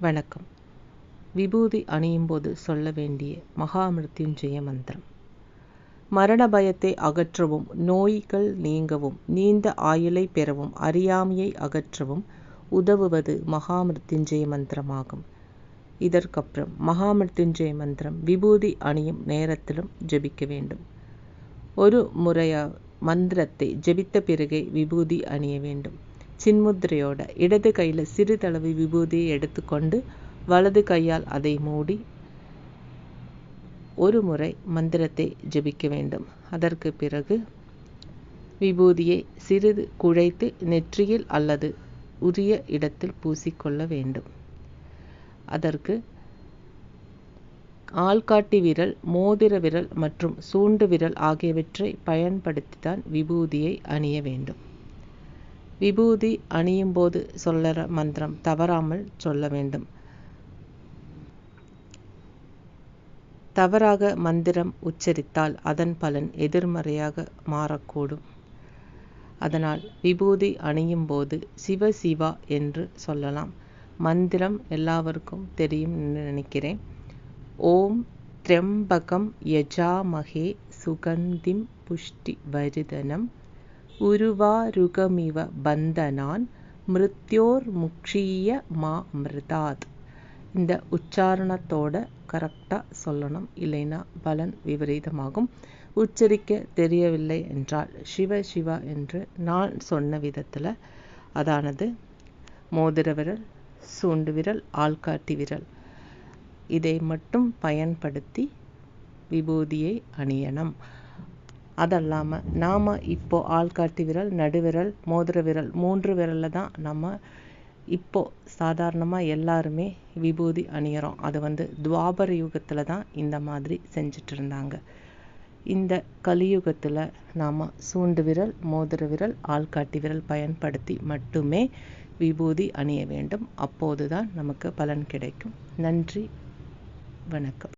வணக்கம். விபூதி அணியும் போது சொல்ல வேண்டிய மகாமிருத்யுஞ்சய மந்திரம். மரண பயத்தை அகற்றவும், நோய்கள் நீங்கவும், நீண்ட ஆயுளை பெறவும், அறியாமையை அகற்றவும் உதவுவது மகாமிருத்யுஞ்சய மந்திரமாகும். இதற்கப்புறம் மகாமிருத்யுஞ்சய மந்திரம் விபூதி அணியும் நேரத்திலும் ஜெபிக்க வேண்டும். ஒரு முறையா மந்திரத்தை ஜெபித்த பிறகே விபூதி அணிய வேண்டும். சின்முத்திரையோட இடது கையில் சிறிதளவு விபூதியை எடுத்துக்கொண்டு வலது கையால் அதை மூடி ஒரு முறை மந்திரத்தை ஜெபிக்க வேண்டும். அதற்கு பிறகு விபூதியை சிறிது குழைத்து நெற்றியில் அல்லது உரிய இடத்தில் பூசிக்கொள்ள வேண்டும். அதற்கு ஆள்காட்டி விரல், மோதிர விரல் மற்றும் சூண்டு விரல் ஆகியவற்றை பயன்படுத்தித்தான் விபூதியை அணிய வேண்டும். விபூதி அணியும் போது சொல்லுற மந்திரம் தவறாமல் சொல்ல வேண்டும். தவறாக மந்திரம் உச்சரித்தால் அதன் பலன் எதிர்மறையாக மாறக்கூடும். அதனால் விபூதி அணியும் போது சிவ சிவா என்று சொல்லலாம். மந்திரம் எல்லாருக்கும் தெரியும் நினைக்கிறேன். ஓம் த்ர்யம்பகம் யஜாமஹே சுகந்திம் புஷ்டி வர்தனம் உருவாருகமிவ பந்தனான் மிருத்யோர் முக்ஷீய மா மிருதாத். இந்த உச்சாரணத்தோட கரெக்டாக சொல்லணும், இல்லைன்னா பலன் விபரீதமாகும். உச்சரிக்க தெரியவில்லை என்றால் சிவ சிவா என்று நான் சொன்ன விதத்தில், அதானது மோதிர விரல், சூண்டு விரல், ஆள்காட்டி விரல், இதை மட்டும் பயன்படுத்தி விபூதியை அணியணும். அதல்லாமல் நாம் இப்போ ஆள்காட்டி விரல், நடுவிரல், மோதிர விரல் 3 விரலில் தான் நம்ம இப்போ சாதாரணமாக எல்லாருமே விபூதி அணியிறோம். அது துவாபர யுகத்தில் தான் இந்த மாதிரி செஞ்சுட்டு இருந்தாங்க. இந்த கலியுகத்தில் நாம் சூண்டு விரல், மோதிர விரல், ஆள்காட்டி விரல் பயன்படுத்தி மட்டுமே விபூதி அணிய வேண்டும். அப்போது தான் நமக்கு பலன் கிடைக்கும். நன்றி, வணக்கம்.